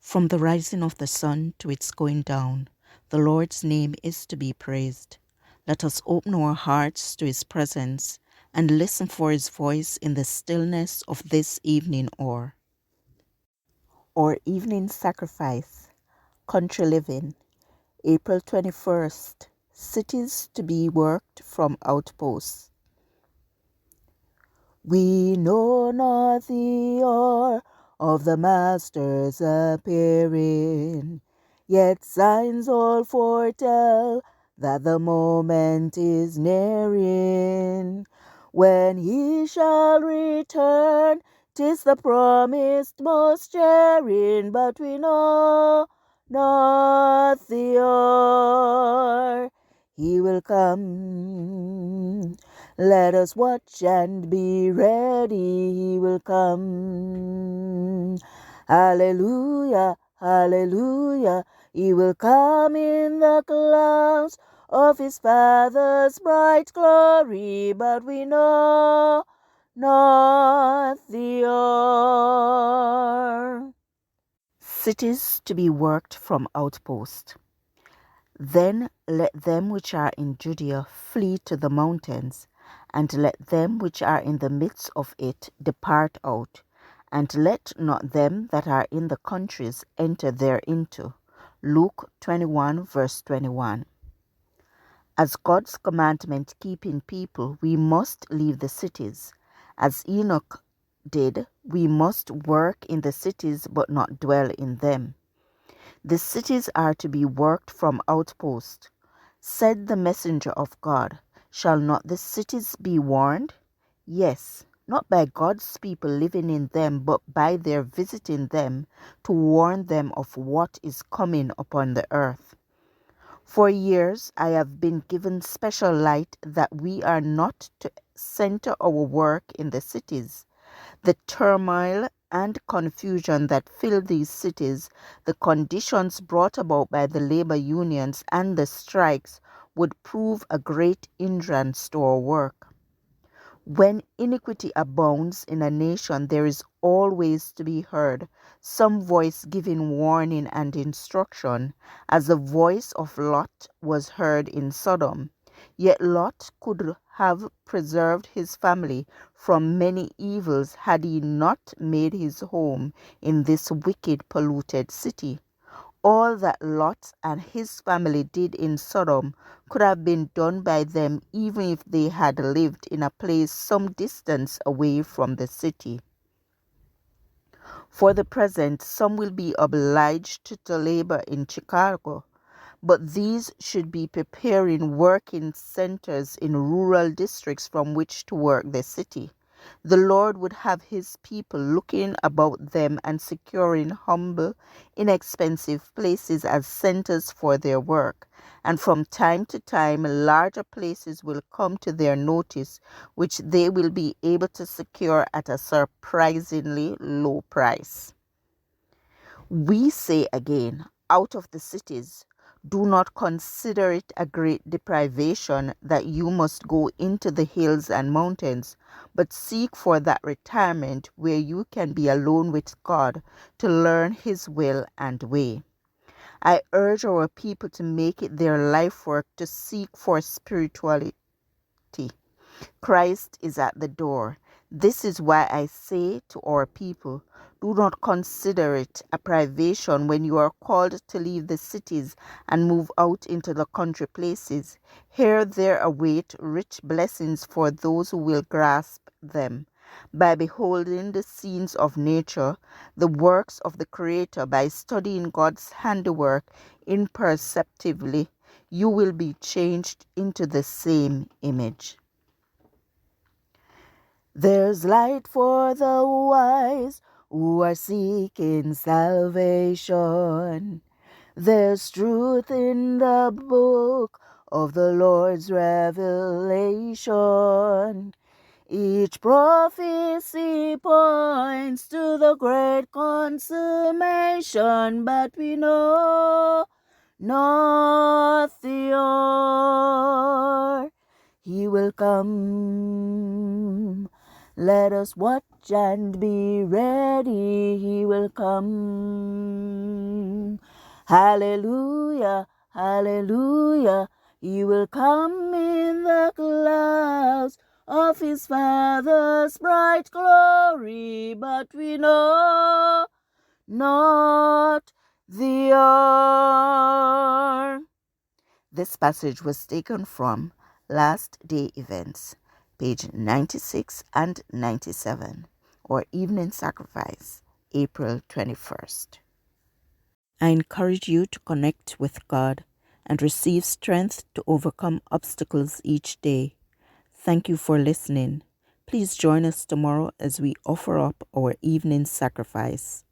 From the rising of the sun to its going down, the Lord's name is to be praised. Let us open our hearts to his presence and listen for his voice in the stillness of this evening hour. Our evening sacrifice, country living, April 21st, cities to be worked from outposts. We know not the hour of the Master's appearing, yet signs all foretell that the moment is nearing. When he shall return, 'tis the promised most cheering, but we know not the hour he will come. Let us watch and be ready, he will come. Hallelujah, hallelujah, he will come in the clouds of his Father's bright glory, but we know not the hour. Cities to be worked from outposts. Then let them which are in Judaea flee to the mountains, and let them which are in the midst of it depart out, and let not them that are in the countries enter thereinto. Luke 21 verse 21. As God's commandment-keeping people, we must leave the cities. As Enoch did, we must work in the cities but not dwell in them. The cities are to be worked from outposts. Said the messenger of God, shall not the cities be warned? Yes, not by God's people living in them, but by their visiting them to warn them of what is coming upon the earth. For years I have been given special light that we are not to center our work in the cities. The turmoil and confusion that fill these cities, the conditions brought about by the labor unions and the strikes would prove a great hindrance to our work. When iniquity abounds in a nation, there is always to be heard some voice giving warning and instruction, as the voice of Lot was heard in Sodom. Yet Lot could have preserved his family from many evils had he not made his home in this wicked, polluted city. All that Lot and his family did in Sodom could have been done by them even if they had lived in a place some distance away from the city. For the present, some will be obliged to labor in Chicago, but these should be preparing working centers in rural districts from which to work the city. The Lord would have his people looking about them and securing humble, inexpensive places as centers for their work. And from time to time, larger places will come to their notice, which they will be able to secure at a surprisingly low price. We say again, out of the cities, do not consider it a great deprivation that you must go into the hills and mountains, but seek for that retirement where you can be alone with God to learn his will and way. I urge our people to make it their life work to seek for spirituality. Christ is at the door. This is why I say to our people, do not consider it a privation when you are called to leave the cities and move out into the country places. Here there await rich blessings for those who will grasp them. By beholding the scenes of nature, the works of the Creator, by studying God's handiwork imperceptibly, you will be changed into the same image. There's light for the wise who are seeking salvation. There's truth in the book of the Lord's revelation. Each prophecy points to the great consummation, but we know not the hour he will come. Let us watch watch and be ready, he will come. Hallelujah, hallelujah, he will come in the clouds of his Father's bright glory, but we know not the hour. This passage was taken from Last Day Events, page 96 and 97, or Evening Sacrifice, April 21st. I encourage you to connect with God and receive strength to overcome obstacles each day. Thank you for listening. Please join us tomorrow as we offer up our evening sacrifice.